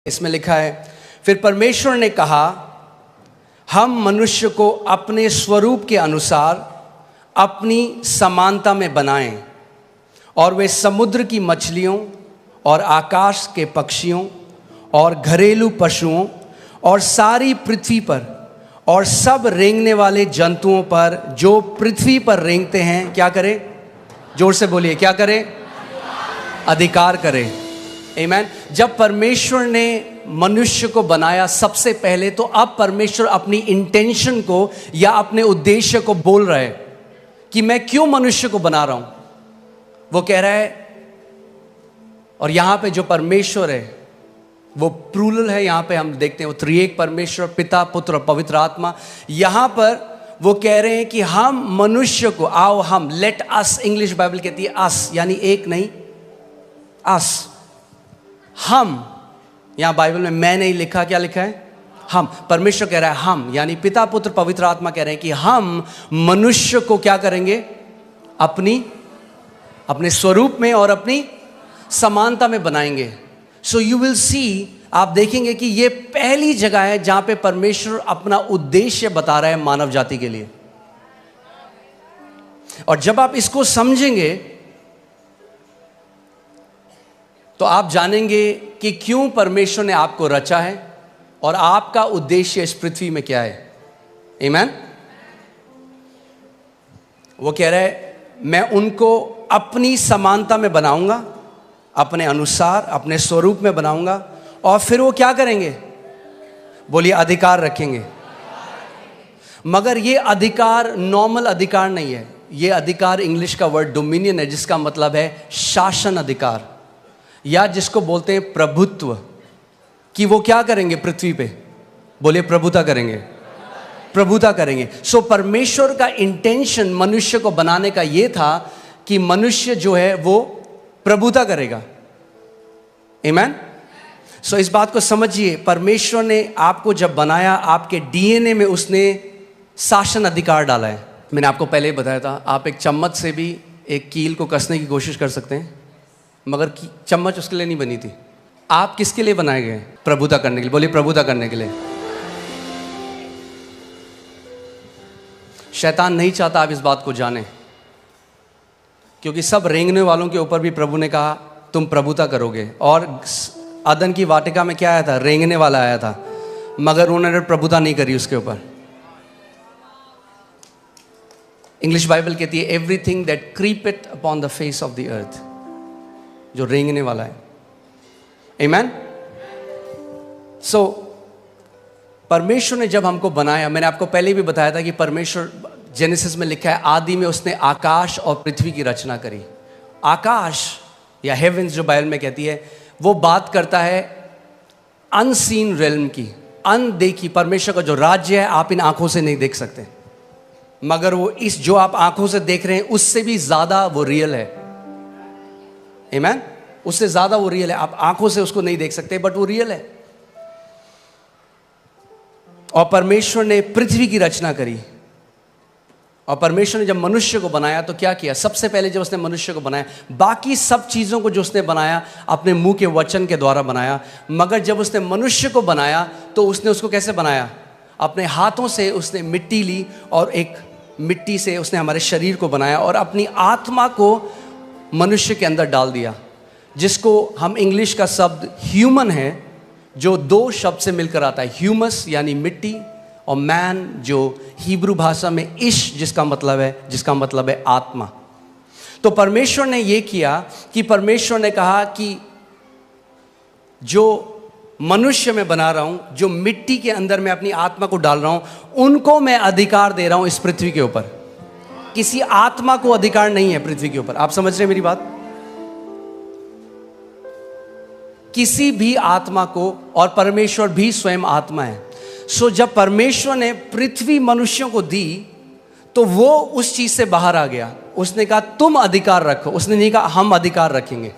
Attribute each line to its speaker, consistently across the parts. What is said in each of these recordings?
Speaker 1: इसमें लिखा है, फिर परमेश्वर ने कहा, हम मनुष्य को अपने स्वरूप के अनुसार अपनी समानता में बनाएं और वे समुद्र की मछलियों और आकाश के पक्षियों और घरेलू पशुओं और सारी पृथ्वी पर और सब रेंगने वाले जंतुओं पर जो पृथ्वी पर रेंगते हैं क्या करें? जोर से बोलिए, क्या करें? अधिकार करें। आमीन। जब परमेश्वर ने मनुष्य को बनाया सबसे पहले, तो अब परमेश्वर अपनी इंटेंशन को या अपने उद्देश्य को बोल रहा है कि मैं क्यों मनुष्य को बना रहा हूं। वो कह रहा है, और यहां पे जो परमेश्वर है वो प्लूरल है, यहां पे हम देखते हैं वो त्रिएक परमेश्वर, पिता, पुत्र और पवित्र आत्मा। यहां पर वो कह रहे हैं कि हम मनुष्य को, आओ हम, लेट अस, इंग्लिश बाइबल कहती है अस, यानी एक नहीं, अस, हम। यहां बाइबल में मैं नहीं लिखा, क्या लिखा है? हम। परमेश्वर कह रहा है हम, यानी पिता, पुत्र, पवित्र आत्मा कह रहे हैं कि हम मनुष्य को क्या करेंगे? अपने स्वरूप में और अपनी समानता में बनाएंगे। सो यू विल सी, आप देखेंगे कि ये पहली जगह है जहां पे परमेश्वर अपना उद्देश्य बता रहा है मानव जाति के लिए। और जब आप इसको समझेंगे तो आप जानेंगे कि क्यों परमेश्वर ने आपको रचा है और आपका उद्देश्य इस पृथ्वी में क्या है। आमीन। वो कह रहा है, मैं उनको अपनी समानता में बनाऊंगा, अपने अनुसार, अपने स्वरूप में बनाऊंगा, और फिर वो क्या करेंगे? बोलिए, अधिकार रखेंगे। मगर ये अधिकार नॉर्मल अधिकार नहीं है। ये अधिकार इंग्लिश का वर्ड डोमिनियन है, जिसका मतलब है शासन अधिकार, या जिसको बोलते हैं प्रभुत्व। कि वो क्या करेंगे पृथ्वी पे? बोलिए, प्रभुता करेंगे, प्रभुता करेंगे। सो परमेश्वर का इंटेंशन मनुष्य को बनाने का ये था कि मनुष्य जो है वो प्रभुता करेगा। आमीन। सो इस बात को समझिए, परमेश्वर ने आपको जब बनाया, आपके डीएनए में उसने शासन अधिकार डाला है। मैंने आपको पहले ही बताया था, आप एक चम्मच से भी एक कील को कसने की कोशिश कर सकते हैं, मगर चम्मच उसके लिए नहीं बनी थी। आप किसके लिए बनाए गए? प्रभुता करने के लिए। बोलिए, प्रभुता करने के लिए। शैतान नहीं चाहता आप इस बात को जाने, क्योंकि सब रेंगने वालों के ऊपर भी प्रभु ने कहा तुम प्रभुता करोगे। और अदन की वाटिका में क्या आया था? रेंगने वाला आया था, मगर उन्होंने प्रभुता नहीं करी उसके ऊपर। इंग्लिश बाइबल कहती है, everything that creepeth upon the face of the earth, जो रेंगने वाला है। आमीन। सो परमेश्वर ने जब हमको बनाया, मैंने आपको पहले भी बताया था कि परमेश्वर, जेनेसिस में लिखा है, आदि में उसने आकाश और पृथ्वी की रचना करी। आकाश या हेवेंस जो बाइबल में कहती है, वो बात करता है अनसीन रेल्म की, अनदेखी। परमेश्वर का जो राज्य है आप इन आंखों से नहीं देख सकते, मगर वो इस जो आप आंखों से देख रहे हैं उससे भी ज्यादा वो रियल है। आमीन। उससे ज्यादा वो रियल है। आप आंखों से उसको नहीं देख सकते, बट वो रियल है। और परमेश्वर ने पृथ्वी की रचना करी। और परमेश्वर ने जब मनुष्य को बनाया तो क्या किया? सबसे पहले जब उसने मनुष्य को बनाया, बाकी सब चीज़ों को जो उसने बनाया अपने मुंह के वचन के द्वारा बनाया, मगर जब उसने मनुष्य को बनाया तो उसने उसको कैसे बनाया? अपने हाथों से उसने मिट्टी ली और एक मिट्टी से उसने हमारे शरीर को बनाया और अपनी आत्मा को मनुष्य के अंदर डाल दिया, जिसको हम इंग्लिश का शब्द ह्यूमन है, जो दो शब्द से मिलकर आता है, ह्यूमस यानी मिट्टी, और मैन जो हिब्रू भाषा में इश जिसका मतलब है आत्मा। तो परमेश्वर ने ये किया कि परमेश्वर ने कहा कि जो मनुष्य मैं बना रहा हूं, जो मिट्टी के अंदर मैं अपनी आत्मा को डाल रहा हूं, उनको मैं अधिकार दे रहा हूं इस पृथ्वी के ऊपर। किसी आत्मा को अधिकार नहीं है पृथ्वी के ऊपर। आप समझ रहे हैं मेरी बात? किसी भी आत्मा को, और परमेश्वर भी स्वयं आत्मा है। सो जब परमेश्वर ने पृथ्वी मनुष्यों को दी तो वो उस चीज से बाहर आ गया। उसने कहा तुम अधिकार रखो। उसने नहीं कहा हम अधिकार रखेंगे,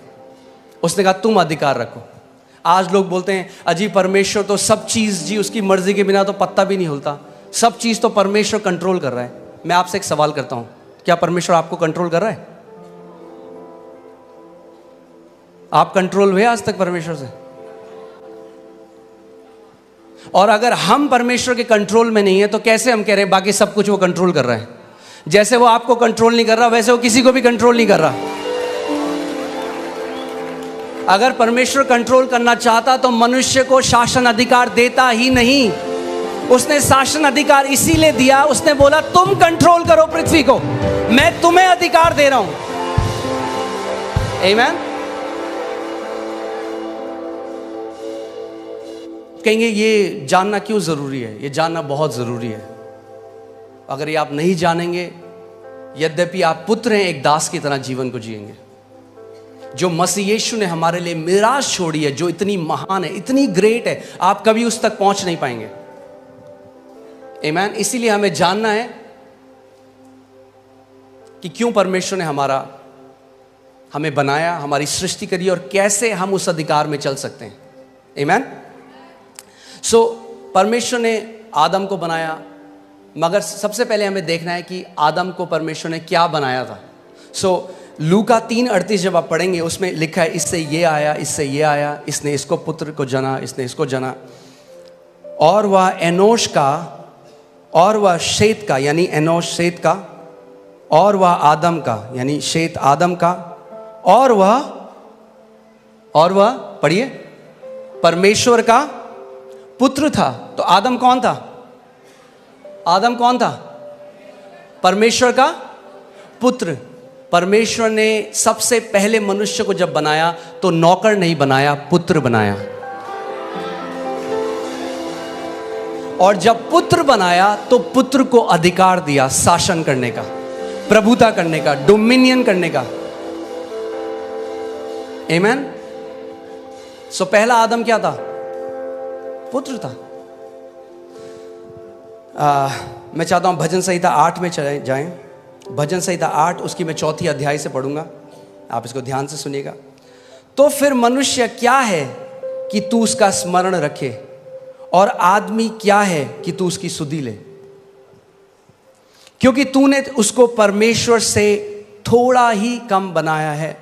Speaker 1: उसने कहा तुम अधिकार रखो। आज लोग बोलते हैं अजी परमेश्वर तो सब चीज जी उसकी मर्जी के बिना तो पत्ता भी नहीं हिलता, सब चीज तो परमेश्वर कंट्रोल कर रहा है। मैं आपसे एक सवाल करता हूं, क्या परमेश्वर आपको कंट्रोल कर रहा है? आप कंट्रोल हुए आज तक परमेश्वर से? और अगर हम परमेश्वर के कंट्रोल में नहीं है तो कैसे हम कह रहे हैं बाकी सब कुछ वो कंट्रोल कर रहा है? जैसे वो आपको कंट्रोल नहीं कर रहा वैसे वो किसी को भी कंट्रोल नहीं कर रहा। अगर परमेश्वर कंट्रोल करना चाहता तो मनुष्य को शासन अधिकार देता ही नहीं। उसने शासन अधिकार इसीलिए दिया, उसने बोला तुम कंट्रोल करो पृथ्वी को, मैं तुम्हें अधिकार दे रहा हूं। आमीन। कहेंगे ये जानना क्यों जरूरी है? ये जानना बहुत जरूरी है। अगर ये आप नहीं जानेंगे, यद्यपि आप पुत्र हैं, एक दास की तरह जीवन को जिएंगे। जो मसीह यीशु ने हमारे लिए मिराज छोड़ी है, जो इतनी महान है, इतनी ग्रेट है, आप कभी उस तक पहुंच नहीं पाएंगे। आमीन। इसीलिए हमें जानना है कि क्यों परमेश्वर ने हमें बनाया, हमारी सृष्टि करी और कैसे हम उस अधिकार में चल सकते हैं। आमीन। सो परमेश्वर ने आदम को बनाया, मगर सबसे पहले हमें देखना है कि आदम को परमेश्वर ने क्या बनाया था। सो लूका 3:38 जब आप पढ़ेंगे उसमें लिखा है इससे ये आया, इससे ये आया, इसने इसको पुत्र को जना, इसने इसको जना, और वह एनोश का, और वह शेत का, यानी एनोश शेत का, और वह आदम का, यानी शेत आदम का, और वह पढ़िए परमेश्वर का पुत्र था। तो आदम कौन था? आदम कौन था? परमेश्वर का पुत्र। परमेश्वर ने सबसे पहले मनुष्य को जब बनाया तो नौकर नहीं बनाया, पुत्र बनाया। और जब पुत्र बनाया तो पुत्र को अधिकार दिया शासन करने का, प्रभुता करने का, डोमिनियन करने का। आमीन। सो पहला आदम क्या था? पुत्र था। मैं चाहता हूं भजन संहिता 8 में चले जाएं। भजन संहिता 8, उसकी मैं 4 अध्याय से पढ़ूंगा, आप इसको ध्यान से सुनिएगा। तो फिर मनुष्य क्या है कि तू उसका स्मरण रखे, और आदमी क्या है कि तू उसकी सुधि ले, क्योंकि तूने उसको परमेश्वर से थोड़ा ही कम बनाया है।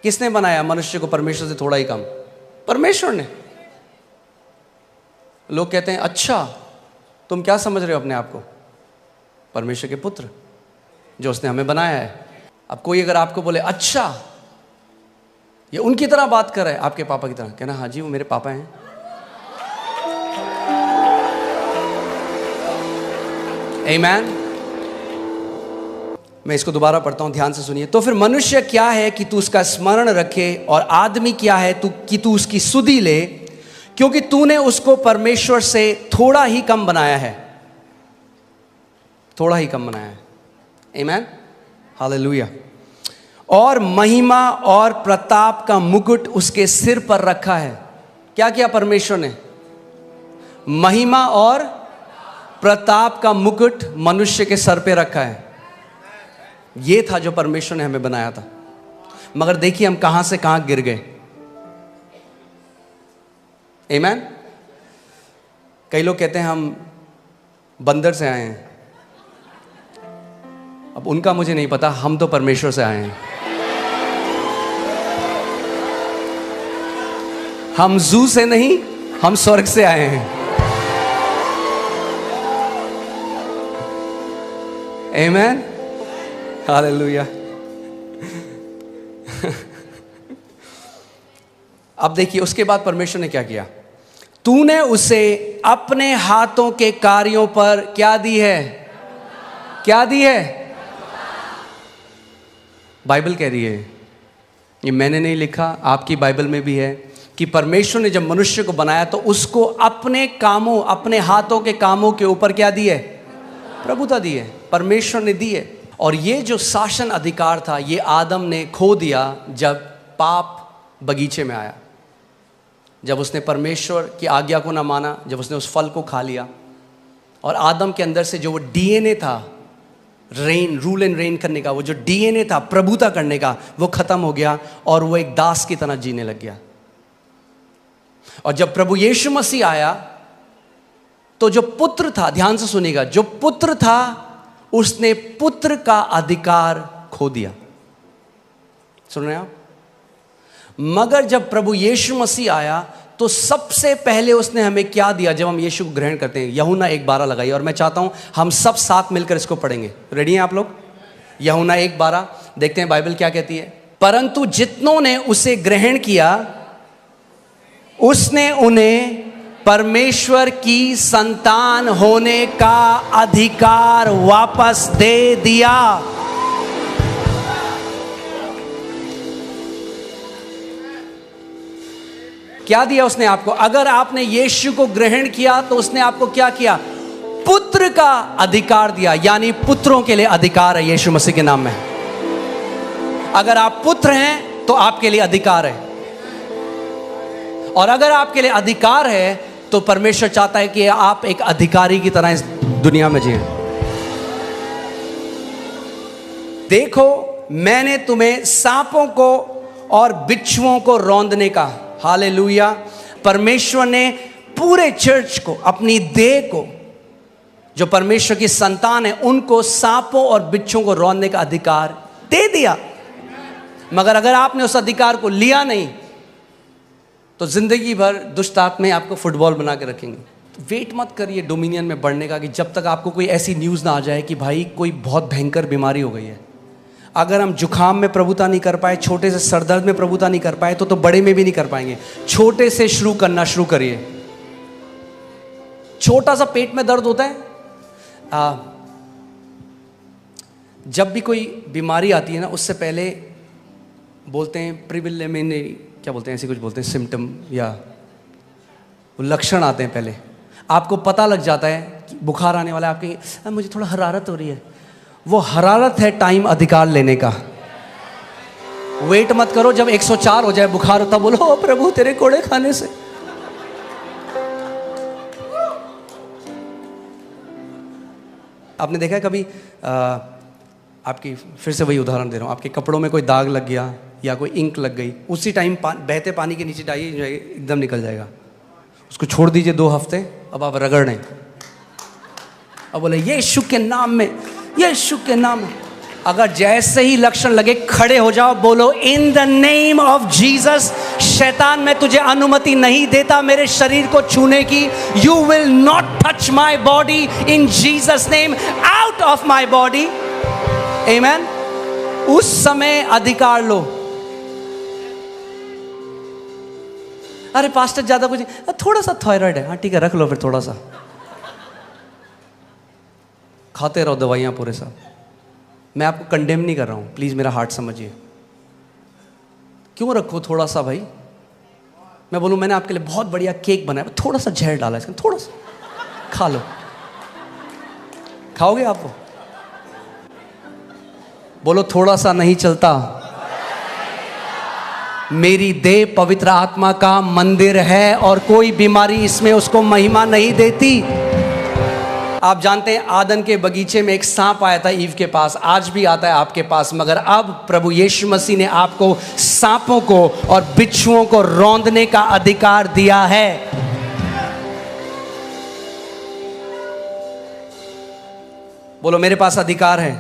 Speaker 1: किसने बनाया मनुष्य को परमेश्वर से थोड़ा ही कम? परमेश्वर ने। लोग कहते हैं अच्छा तुम क्या समझ रहे हो अपने आप को? परमेश्वर के पुत्र जो उसने हमें बनाया है। अब कोई अगर आपको बोले अच्छा ये उनकी तरह बात कर रहा है, आपके पापा की तरह, कहना हाँ जी वो मेरे पापा हैं। आमीन। मैं इसको दोबारा पढ़ता हूं, ध्यान से सुनिए। तो फिर मनुष्य क्या है कि तू उसका स्मरण रखे, और आदमी क्या है कि तू उसकी सुधि ले, क्योंकि तूने उसको परमेश्वर से थोड़ा ही कम बनाया है। थोड़ा ही कम बनाया है। आमीन। हालेलुया। और महिमा और प्रताप का मुकुट उसके सिर पर रखा है। क्या किया परमेश्वर ने? महिमा और प्रताप का मुकुट मनुष्य के सर पे रखा है। ये था जो परमेश्वर ने हमें बनाया था। मगर देखिए हम कहां से कहां गिर गए। आमीन। कई लोग कहते हैं हम बंदर से आए हैं। अब उनका मुझे नहीं पता, हम तो परमेश्वर से आए हैं। हम जू से नहीं, हम स्वर्ग से आए हैं। आमीन। हालेलुया। अब देखिए उसके बाद परमेश्वर ने क्या किया? तूने उसे अपने हाथों के कार्यों पर क्या दी है? क्या दी है? बाइबल कह रही है, ये मैंने नहीं लिखा, आपकी बाइबल में भी है कि परमेश्वर ने जब मनुष्य को बनाया तो उसको अपने कामों, अपने हाथों के कामों के ऊपर क्या दी है? प्रभुता दी है। परमेश्वर ने दी है। और ये जो शासन अधिकार था ये आदम ने खो दिया जब पाप बगीचे में आया, जब उसने परमेश्वर की आज्ञा को ना माना, जब उसने उस फल को खा लिया। और आदम के अंदर से जो वो डीएनए था रूल एंड रेन करने का, वो जो डीएनए था प्रभुता करने का, वो खत्म हो गया और वो एक दास की तरह जीने लग गया। और जब प्रभु यीशु मसीह आया तो जो पुत्र था, ध्यान से सुनिएगा, जो पुत्र था उसने पुत्र का अधिकार खो दिया। सुन रहे हैं आप? मगर जब प्रभु यीशु मसीह आया तो सबसे पहले उसने हमें क्या दिया जब हम यीशु को ग्रहण करते हैं? यूहन्ना 1:12 लगाइए, और मैं चाहता हूं हम सब साथ मिलकर इसको पढ़ेंगे। रेडी हैं आप लोग? यूहन्ना 1:12 देखते हैं बाइबल क्या कहती है। परंतु जितनों ने उसे ग्रहण किया उसने उन्हें परमेश्वर की संतान होने का अधिकार वापस दे दिया। क्या दिया उसने आपको? अगर आपने यीशु को ग्रहण किया तो उसने आपको क्या किया? पुत्र का अधिकार दिया, यानी पुत्रों के लिए अधिकार है यीशु मसीह के नाम में। अगर आप पुत्र हैं तो आपके लिए अधिकार है, और अगर आपके लिए अधिकार है तो परमेश्वर चाहता है कि आप एक अधिकारी की तरह इस दुनिया में जिएं। देखो, मैंने तुम्हें सांपों को और बिच्छुओं को रौंदने का, हालेलुया, परमेश्वर ने पूरे चर्च को, अपनी देह को, जो परमेश्वर की संतान है, उनको सांपों और बिच्छुओं को रौंदने का अधिकार दे दिया। मगर अगर आपने उस अधिकार को लिया नहीं तो जिंदगी भर दुष्ट आत्माएं आपको फुटबॉल बना के रखेंगे। तो वेट मत करिए डोमिनियन में बढ़ने का, कि जब तक आपको कोई ऐसी न्यूज़ ना आ जाए कि भाई कोई बहुत भयंकर बीमारी हो गई है। अगर हम जुखाम में प्रभुता नहीं कर पाए, छोटे से सरदर्द में प्रभुता नहीं कर पाए, तो बड़े में भी नहीं कर पाएंगे। छोटे से शुरू करना शुरू करिए। छोटा सा पेट में दर्द होता है, जब भी कोई बीमारी आती है ना, उससे पहले बोलते हैं प्रिलिमिनरी, क्या बोलते हैं, ऐसे कुछ बोलते हैं, सिम्टम या लक्षण आते हैं। पहले आपको पता लग जाता है कि बुखार आने वाला है, आपके मुझे थोड़ा हरारत हो रही है। वो हरारत है टाइम अधिकार लेने का। वेट मत करो जब 104 हो जाए बुखार, होता बोलो ओ प्रभु तेरे कोड़े खाने से। आपने देखा है कभी आपकी, फिर से वही उदाहरण दे रहा हूँ, आपके कपड़ों में कोई दाग लग गया या कोई इंक लग गई, उसी टाइम बहते पानी के नीचे डालिए, एकदम निकल जाएगा। उसको छोड़ दीजिए 2 हफ्ते, अब आप रगड़ने, अब बोले यीशु के नाम में, यीशु के नाम में। अगर जैसे ही लक्षण लगे खड़े हो जाओ, बोलो in the name of Jesus. शैतान, मैं तुझे अनुमति नहीं देता मेरे शरीर को छूने की। You will not touch my body in Jesus name, out of my body. Amen. उस समय अधिकार लो। अरे पास्टर ज्यादा कुछ नहीं, थोड़ा सा थायराइड है, हाँ ठीक है रख लो, फिर थोड़ा सा खाते रहो दवाइयां पूरे साल। मैं आपको कंडेम नहीं कर रहा हूं, प्लीज मेरा हार्ट समझिए। क्यों रखो थोड़ा सा भाई? मैं बोलूं मैंने आपके लिए बहुत बढ़िया केक बनाया, थोड़ा सा जहर डाला इसमें, थोड़ा सा खा लो। खाओगे आप वो? बोलो थोड़ा सा नहीं चलता। मेरी देह पवित्र आत्मा का मंदिर है और कोई बीमारी इसमें उसको महिमा नहीं देती। आप जानते हैं आदन के बगीचे में एक सांप आया था ईव के पास, आज भी आता है आपके पास, मगर अब प्रभु यीशु मसीह ने आपको सांपों को और बिच्छुओं को रौंदने का अधिकार दिया है। बोलो मेरे पास अधिकार है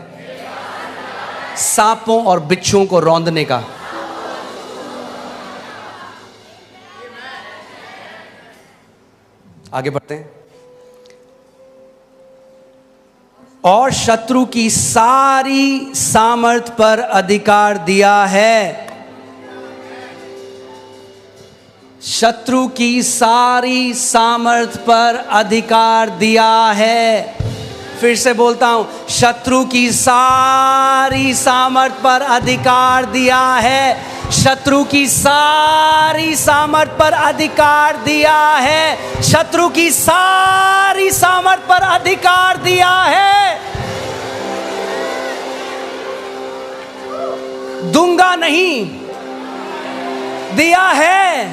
Speaker 1: सांपों और बिच्छुओं को रौंदने का। आगे बढ़ते हैं। और शत्रु की सारी सामर्थ पर अधिकार दिया है। शत्रु की सारी सामर्थ पर अधिकार दिया है। फिर से बोलता हूं, शत्रु की सारी सामर्थ पर अधिकार दिया है। शत्रु की सारी सामर्थ पर अधिकार दिया है। शत्रु की सारी सामर्थ पर अधिकार दिया है। दूंगा नहीं, दिया है।